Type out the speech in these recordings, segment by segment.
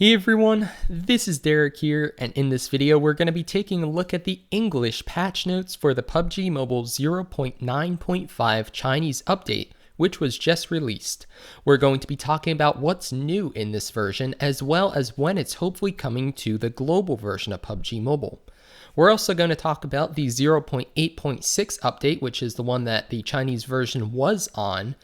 Hey everyone, this is Derek here, and in this video we're going to be taking a look at the English patch notes for the PUBG Mobile 0.9.5 Chinese update, which was just released. We're going to be talking about what's new in this version, as well as when it's hopefully coming to the global version of PUBG Mobile. We're also going to talk about the 0.8.6 update, which is the one that the Chinese version was on,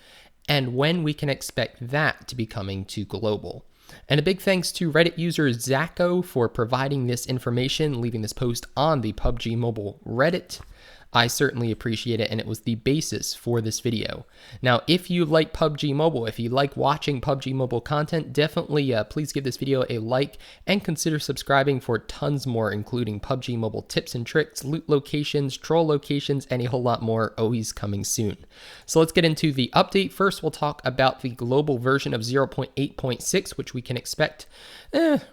and when we can expect that to be coming to global. And a big thanks to Reddit user Zacko for providing this information, leaving this post on the PUBG Mobile Reddit. I certainly appreciate it, and it was the basis for this video. Now, if you like PUBG Mobile, if you like watching PUBG Mobile content, definitely please give this video a like and consider subscribing for tons more, including PUBG Mobile tips and tricks, loot locations, troll locations, and a whole lot more always coming soon. So let's get into the update. First, we'll talk about the global version of 0.8.6, which we can expect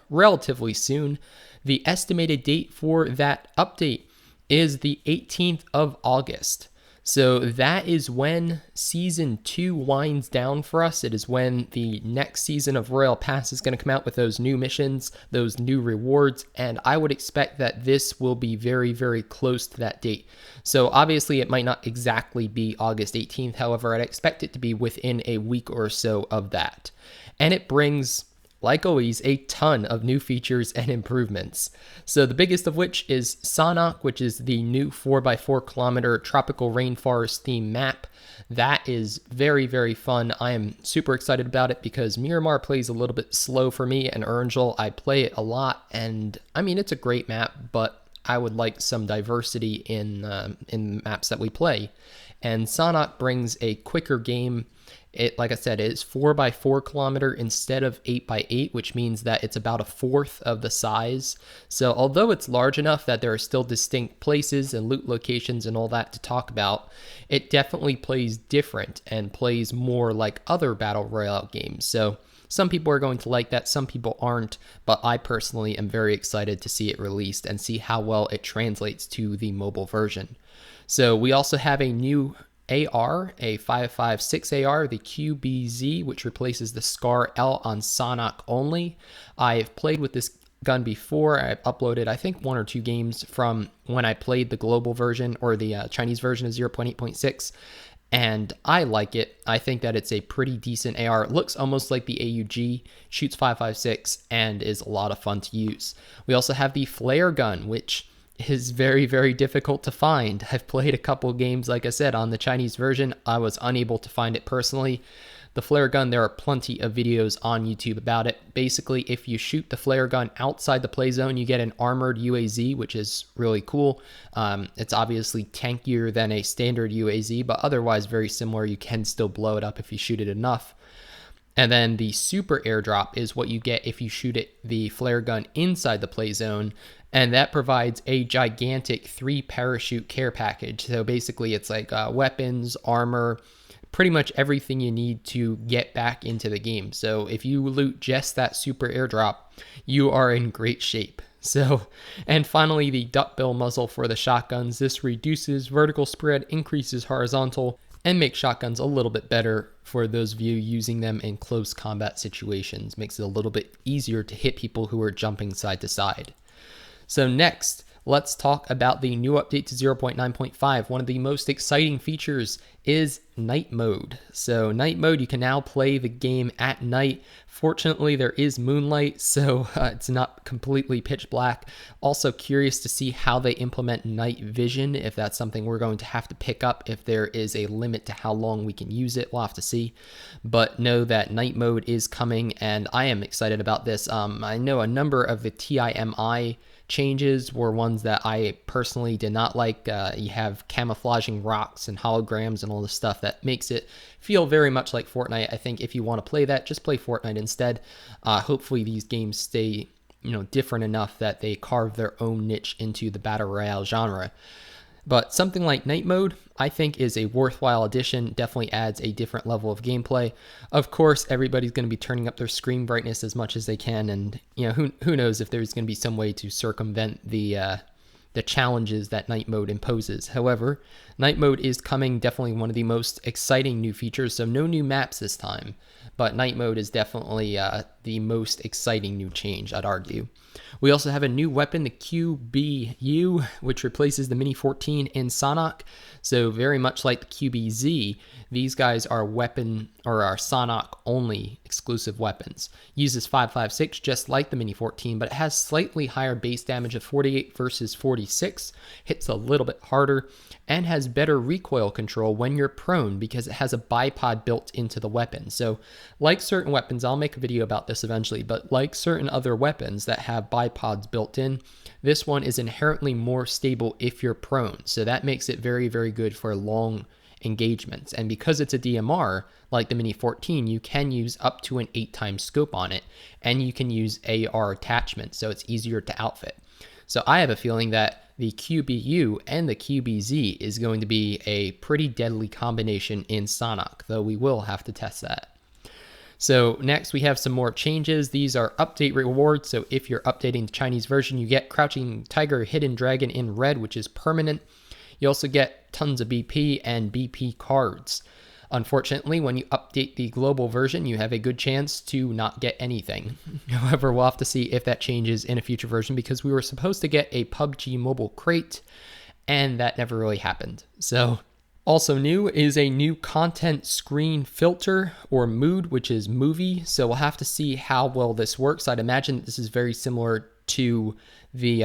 relatively soon. The estimated date for that update is the 18th of August. So that is when Season 2 winds down for us. It is when the next season of Royal Pass is going to come out with those new missions, those new rewards, and I would expect that this will be very, very close to that date. So obviously it might not exactly be August 18th, however, I'd expect it to be within a week or so of that. And it brings, like always, a ton of new features and improvements. So the biggest of which is Sanhok, which is the new 4x4 kilometer tropical rainforest theme map. That is very, very fun. I am super excited about it because Miramar plays a little bit slow for me, and Erangel, I play it a lot, and I mean, it's a great map, but I would like some diversity in maps that we play. And Sanhok brings a quicker game. It, like I said, it is 4x4 kilometer instead of 8x8, which means that it's about a fourth of the size. So although it's large enough that there are still distinct places and loot locations and all that to talk about, it definitely plays different and plays more like other Battle Royale games. So some people are going to like that, some people aren't, but I personally am very excited to see it released and see how well it translates to the mobile version. So we also have a new AR, a 5.56 AR, the QBZ, which replaces the Scar L on Sanhok only. I've played with this gun before. I've uploaded, I think, 1 or 2 games from when I played the global version or the Chinese version of 0.8.6, and I like it. I think that it's a pretty decent AR. It looks almost like the AUG, shoots 5.56, and is a lot of fun to use. We also have the flare gun, which is very, very difficult to find. I've played a couple games, like I said, on the Chinese version. I was unable to find it personally. The flare gun, there are plenty of videos on YouTube about it. Basically, if you shoot the flare gun outside the play zone, you get an armored UAZ, which is really cool. It's obviously tankier than a standard UAZ, but otherwise very similar. You can still blow it up if you shoot it enough. And then the super airdrop is what you get if you shoot the flare gun inside the play zone, and that provides a gigantic 3 parachute care package. So basically it's like weapons, armor, pretty much everything you need to get back into the game. So if you loot just that super airdrop, you are in great shape. So, and finally, the duckbill muzzle for the shotguns. This reduces vertical spread, increases horizontal, and makes shotguns a little bit better for those of you using them in close combat situations. Makes it a little bit easier to hit people who are jumping side to side. So next, let's talk about the new update to 0.9.5. One of the most exciting features is night mode. So night mode, you can now play the game at night. Fortunately, there is moonlight, so it's not completely pitch black. Also curious to see how they implement night vision, if that's something we're going to have to pick up, if there is a limit to how long we can use it. We'll have to see. But know that night mode is coming, and I am excited about this. I know a number of the TIMI changes were ones that I personally did not like. You have camouflaging rocks and holograms and all this stuff that makes it feel very much like Fortnite. I think if you want to play that, just play Fortnite instead. Hopefully these games stay, different enough that they carve their own niche into the Battle Royale genre. But something like night mode, I think, is a worthwhile addition. Definitely adds a different level of gameplay. Of course, everybody's going to be turning up their screen brightness as much as they can, and who knows if there's going to be some way to circumvent the the challenges that night mode imposes. However, night mode is coming, definitely one of the most exciting new features, so no new maps this time, but night mode is definitely the most exciting new change, I'd argue. We also have a new weapon, the QBU, which replaces the Mini 14 and Sonok. So very much like the QBZ, these guys are Sonok only exclusive weapons. Uses 5.56 just like the Mini 14, but it has slightly higher base damage of 48 versus 46, hits a little bit harder, and has better recoil control when you're prone because it has a bipod built into the weapon. So like certain weapons, I'll make a video about this eventually, but like certain other weapons that have bipods built in, this one is inherently more stable if you're prone. So that makes it very, very good for long engagements. And because it's a DMR, like the Mini 14, you can use up to an 8x scope on it, and you can use AR attachments, so it's easier to outfit. So I have a feeling that the QBU and the QBZ is going to be a pretty deadly combination in Sonok, though we will have to test that. So next we have some more changes. These are update rewards. So if you're updating the Chinese version, you get Crouching Tiger, Hidden Dragon in red, which is permanent. You also get tons of BP and BP cards. Unfortunately, when you update the global version, you have a good chance to not get anything. However, we'll have to see if that changes in a future version because we were supposed to get a PUBG mobile crate, and that never really happened. So also new is a new content screen filter or mood, which is movie. So we'll have to see how well this works. I'd imagine that this is very similar to the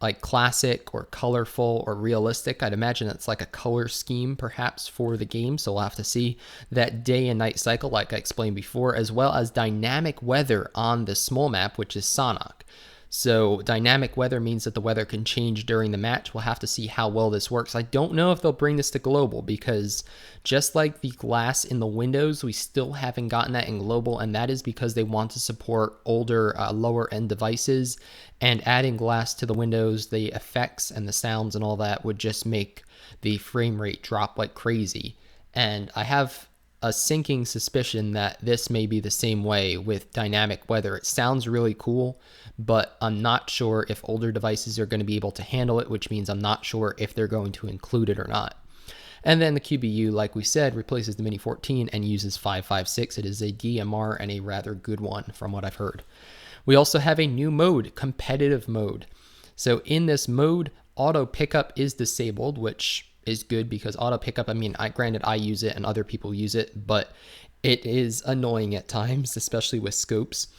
like classic or colorful or realistic. I'd imagine it's like a color scheme perhaps for the game. So we'll have to see that day and night cycle like I explained before, as well as dynamic weather on the small map, which is Sonok. So dynamic weather means that the weather can change during the match. We'll have to see how well this works. I don't know if they'll bring this to global because just like the glass in the windows, we still haven't gotten that in global, and that is because they want to support older, lower end devices, and adding glass to the windows, the effects and the sounds and all that would just make the frame rate drop like crazy. And I have a sinking suspicion that this may be the same way with dynamic weather. It sounds really cool, but I'm not sure if older devices are going to be able to handle it, which means I'm not sure if they're going to include it or not. And then the QBU, like we said, replaces the Mini 14 and uses 5.56. It is a DMR and a rather good one from what I've heard. We also have a new mode, competitive mode. So in this mode, auto pickup is disabled, which is good because auto pickup, I mean, granted I use it and other people use it, but it is annoying at times, especially with scopes.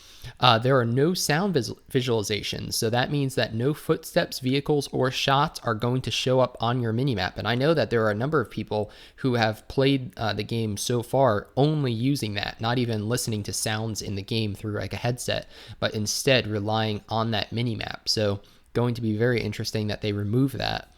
There are no sound visualizations, so that means that no footsteps, vehicles, or shots are going to show up on your minimap. And I know that there are a number of people who have played the game so far only using that, not even listening to sounds in the game through like a headset, but instead relying on that minimap. So going to be very interesting that they remove that.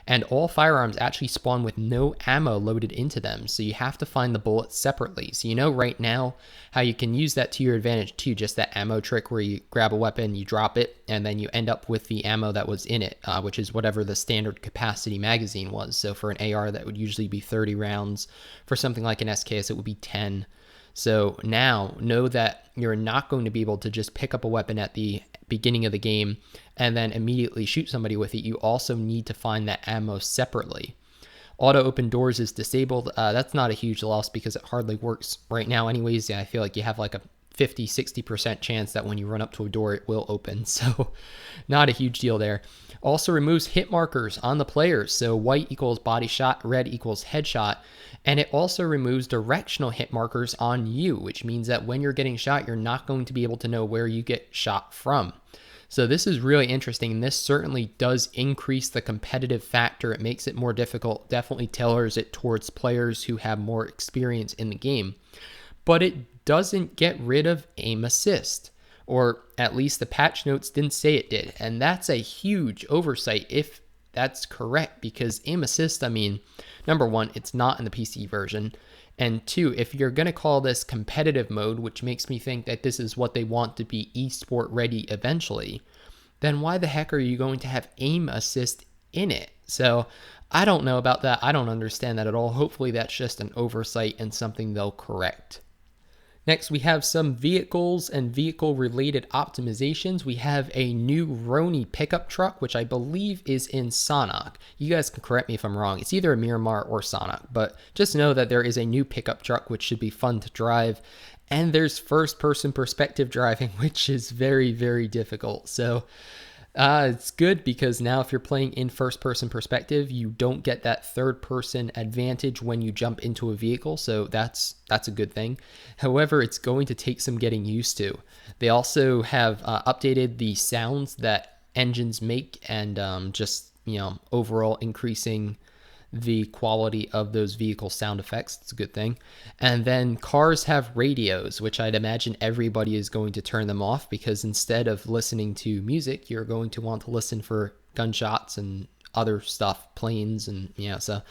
And all firearms actually spawn with no ammo loaded into them, so you have to find the bullets separately. So you know right now how you can use that to your advantage too, just that ammo trick where you grab a weapon, you drop it, and then you end up with the ammo that was in it, which is whatever the standard capacity magazine was. So for an AR that would usually be 30 rounds. For something like an SKS it would be 10. So now know that you're not going to be able to just pick up a weapon at the beginning of the game and then immediately shoot somebody with it. You also need to find that ammo separately. Auto open doors is disabled. That's not a huge loss because it hardly works right now anyways. Yeah, I feel like you have like a 50-60% chance that when you run up to a door it will open, so not a huge deal there. Also removes hit markers on the players, so white equals body shot, red equals headshot, and it also removes directional hit markers on you, which means that when you're getting shot you're not going to be able to know where you get shot from. So this is really interesting, and this certainly does increase the competitive factor. It makes it more difficult, definitely tailors it towards players who have more experience in the game, but it doesn't get rid of aim assist, or at least the patch notes didn't say it did, and that's a huge oversight if that's correct, because aim assist, I mean, number one, it's not in the PC version, and two, if you're going to call this competitive mode, which makes me think that this is what they want to be esport ready eventually, then why the heck are you going to have aim assist in it? So I don't know about that. I don't understand that at all. Hopefully that's just an oversight and something they'll correct. Next, we have some vehicles and vehicle-related optimizations. We have a new Roni pickup truck, which I believe is in Sanok. You guys can correct me if I'm wrong. It's either Miramar or Sanok, but just know that there is a new pickup truck, which should be fun to drive. And there's first-person perspective driving, which is very, very difficult. So it's good because now if you're playing in first-person perspective, you don't get that third-person advantage when you jump into a vehicle, so that's a good thing. However, it's going to take some getting used to. They also have updated the sounds that engines make and just, overall increasing the quality of those vehicle sound effects. It's a good thing. And then cars have radios, which I'd imagine everybody is going to turn them off because instead of listening to music, you're going to want to listen for gunshots and other stuff, planes, and so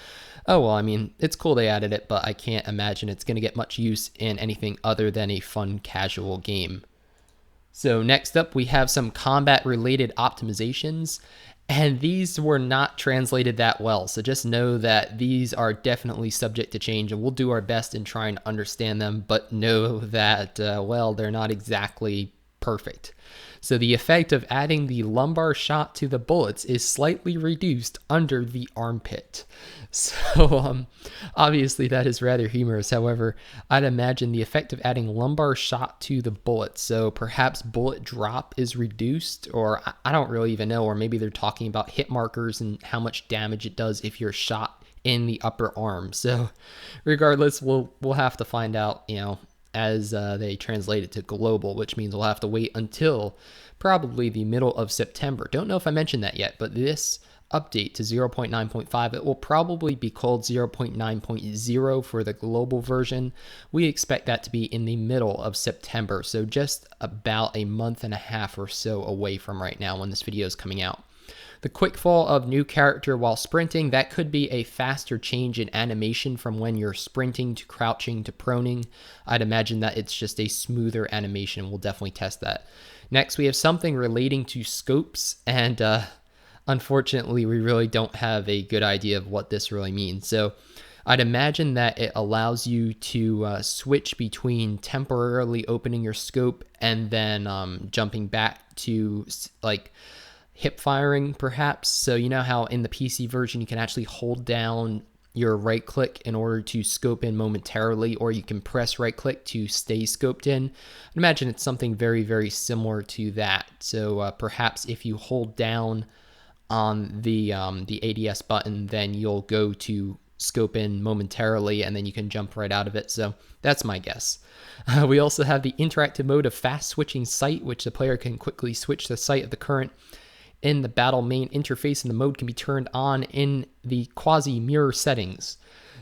it's cool they added it, but I can't imagine it's going to get much use in anything other than a fun casual game. So next up, we have some combat related optimizations. And these were not translated that well, so just know that these are definitely subject to change, and we'll do our best in trying to understand them, but know that, they're not exactly perfect. So the effect of adding the lumbar shot to the bullets is slightly reduced under the armpit. So obviously that is rather humorous. However, I'd imagine the effect of adding lumbar shot to the bullet, so perhaps bullet drop is reduced, or I don't really even know, or maybe they're talking about hit markers and how much damage it does if you're shot in the upper arm. So regardless, we'll have to find out, as they translate it to global, which means we'll have to wait until probably the middle of September. Don't know if I mentioned that yet, but this update to 0.9.5, it will probably be called 0.9.0 for the global version. We expect that to be in the middle of September, so just about a month and a half or so away from right now when this video is coming out. The quick fall of new character while sprinting, that could be a faster change in animation from when you're sprinting to crouching to proning. I'd imagine that it's just a smoother animation. We'll definitely test that. Next, we have something relating to scopes, and unfortunately, we really don't have a good idea of what this really means. So I'd imagine that it allows you to switch between temporarily opening your scope and then jumping back to like hip firing perhaps. So you know how in the PC version you can actually hold down your right click in order to scope in momentarily, or you can press right click to stay scoped in. I imagine it's something very, very similar to that. So perhaps if you hold down on the ADS button, then you'll go to scope in momentarily and then you can jump right out of it. So that's my guess. We also have the interactive mode of fast switching sight, which the player can quickly switch the sight of the current in the battle main interface, and the mode can be turned on in the quasi mirror settings.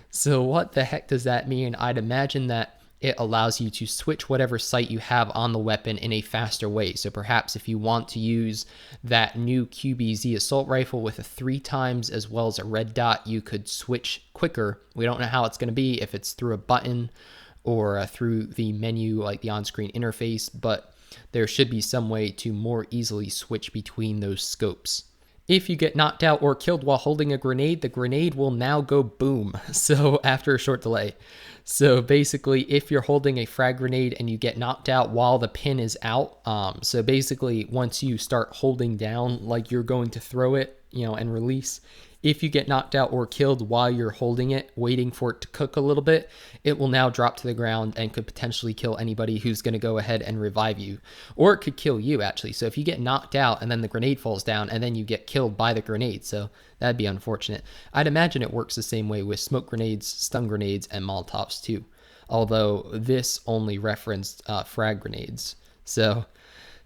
So what the heck does that mean? I'd imagine that it allows you to switch whatever sight you have on the weapon in a faster way. So perhaps if you want to use that new QBZ assault rifle with a 3x as well as a red dot, you could switch quicker. We don't know how it's going to be, if it's through a button or through the menu like the on-screen interface, but there should be some way to more easily switch between those scopes. If you get knocked out or killed while holding a grenade, the grenade will now go boom. So after a short delay. So basically, if you're holding a frag grenade and you get knocked out while the pin is out, so basically once you start holding down like you're going to throw it, and release, if you get knocked out or killed while you're holding it, waiting for it to cook a little bit, it will now drop to the ground and could potentially kill anybody who's going to go ahead and revive you. Or it could kill you, actually. So if you get knocked out and then the grenade falls down and then you get killed by the grenade, so that'd be unfortunate. I'd imagine it works the same way with smoke grenades, stun grenades, and Molotovs too. Although this only referenced frag grenades. So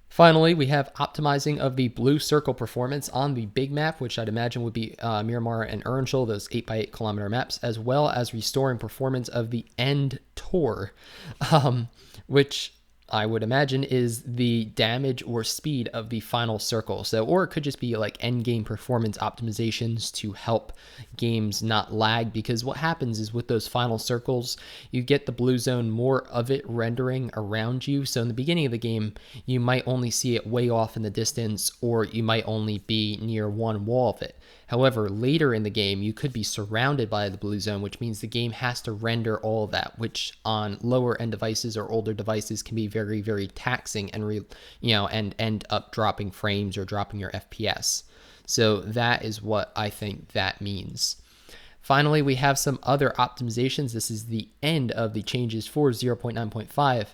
finally, we have optimizing of the blue circle performance on the big map, which I'd imagine would be Miramar and Earnshall, those 8x8 kilometer maps, as well as restoring performance of the end tour, which I would imagine, is the damage or speed of the final circle. So, or it could just be like end game performance optimizations to help games not lag, because what happens is with those final circles, you get the blue zone, more of it rendering around you. So in the beginning of the game, you might only see it way off in the distance, or you might only be near one wall of it. However, later in the game, you could be surrounded by the blue zone, which means the game has to render all of that, which on lower end devices or older devices can be very, very taxing and and end up dropping frames or dropping your FPS. So that is what I think that means. Finally, we have some other optimizations. This is the end of the changes for 0.9.5.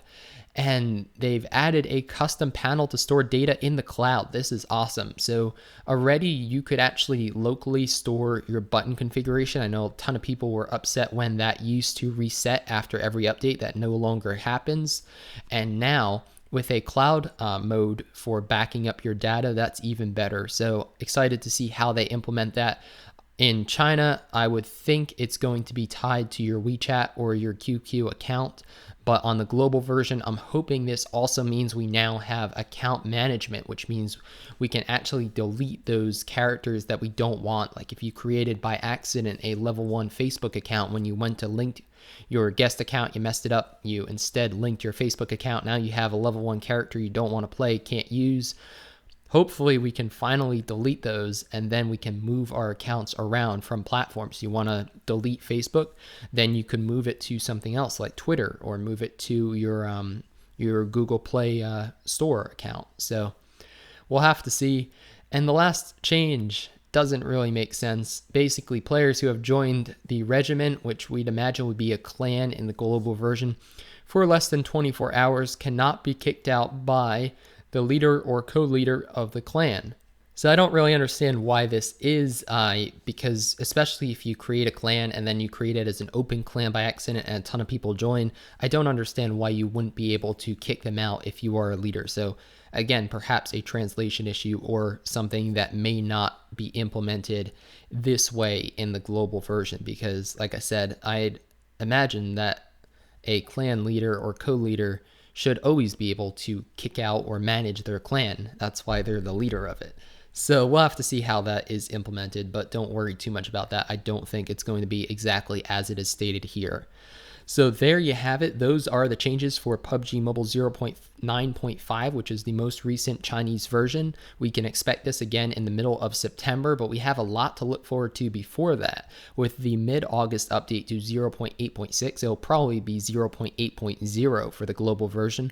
And they've added a custom panel to store data in the cloud. This is awesome. So already you could actually locally store your button configuration. I know a ton of people were upset when that used to reset after every update. That no longer happens. And now with a cloud mode for backing up your data, that's even better. So excited to see how they implement that. In China, I would think it's going to be tied to your WeChat or your QQ account. But on the global version, I'm hoping this also means we now have account management, which means we can actually delete those characters that we don't want. Like if you created by accident a level 1 Facebook account, when you went to link your guest account, you messed it up, you instead linked your Facebook account. Now you have a level 1 character you don't want to play, can't use. Hopefully we can finally delete those, and then we can move our accounts around from platforms. You want to delete Facebook, then you can move it to something else like Twitter, or move it to your Google Play store account. So we'll have to see. And the last change doesn't really make sense. Basically, players who have joined the regiment, which we'd imagine would be a clan in the global version, for less than 24 hours cannot be kicked out by the leader or co-leader of the clan. So I don't really understand why this is, because especially if you create a clan and then you create it as an open clan by accident and a ton of people join, I don't understand why you wouldn't be able to kick them out if you are a leader. So again, perhaps a translation issue or something that may not be implemented this way in the global version, because like I said, I'd imagine that a clan leader or co-leader should always be able to kick out or manage their clan. That's why they're the leader of it. So we'll have to see how that is implemented, but don't worry too much about that. I don't think it's going to be exactly as it is stated here. So there you have it. Those are the changes for PUBG Mobile 0.9.5, which is the most recent Chinese version. We can expect this again in the middle of September, but we have a lot to look forward to before that. With the mid-August update to 0.8.6, it'll probably be 0.8.0 for the global version,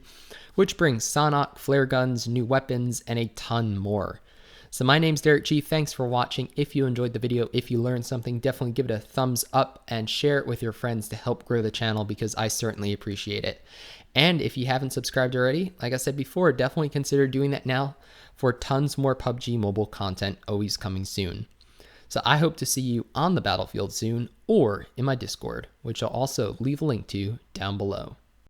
which brings Sonok, flare guns, new weapons, and a ton more. So my name's Derek G. Thanks for watching. If you enjoyed the video, if you learned something, definitely give it a thumbs up and share it with your friends to help grow the channel, because I certainly appreciate it. And if you haven't subscribed already, like I said before, definitely consider doing that now for tons more PUBG mobile content always coming soon. So I hope to see you on the battlefield soon, or in my Discord, which I'll also leave a link to down below.